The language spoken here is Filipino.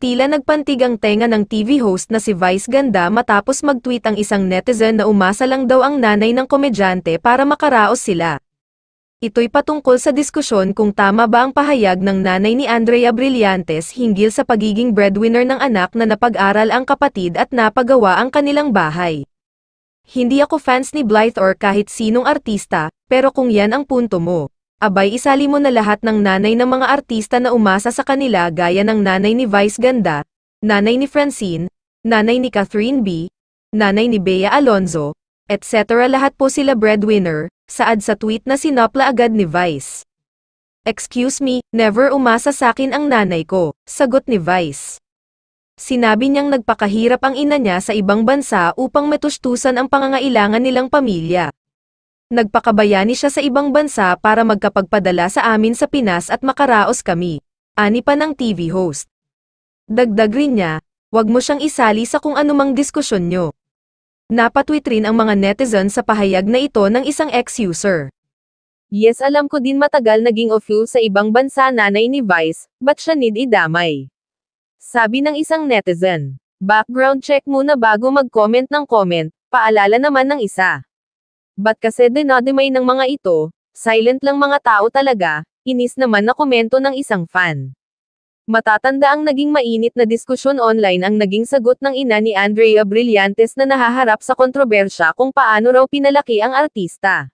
Tila nagpantig ang tenga ng TV host na si Vice Ganda matapos mag-tweet ang isang netizen na umasa lang daw ang nanay ng komedyante para makaraos sila. Ito'y patungkol sa diskusyon kung tama ba ang pahayag ng nanay ni Andrea Brillantes hinggil sa pagiging breadwinner ng anak na napag-aral ang kapatid at napagawa ang kanilang bahay. Hindi ako fans ni Blythe or kahit sinong artista, pero kung yan ang punto mo, abay isali mo na lahat ng nanay ng mga artista na umasa sa kanila gaya ng nanay ni Vice Ganda, nanay ni Francine, nanay ni Catherine B., nanay ni Bea Alonzo, etc. Lahat po sila breadwinner, saad sa tweet na sinapla agad ni Vice. "Excuse me, never umasa sakin ang nanay ko," sagot ni Vice. Sinabi niyang nagpakahirap ang ina niya sa ibang bansa upang matustusan ang pangangailangan nilang pamilya. "Nagpakabayani siya sa ibang bansa para magkapagpadala sa amin sa Pinas at makaraos kami," ani pa ng TV host. Dagdag rin niya, "Wag mo siyang isali sa kung anumang diskusyon nyo." Napatweet rin ang mga netizen sa pahayag na ito ng isang ex-user. "Yes, alam ko din matagal naging OFW sa ibang bansa nanay ni Vice, but siya need idamay." Sabi ng isang netizen. "Background check muna bago mag-comment ng comment," paalala naman ng isa. "Ba't kasi dinadimay ng mga ito, silent lang mga tao talaga," inis naman na komento ng isang fan. Matatanda ang naging mainit na diskusyon online ang naging sagot ng ina ni Andrea Brillantes na nahaharap sa kontrobersya kung paano raw pinalaki ang artista.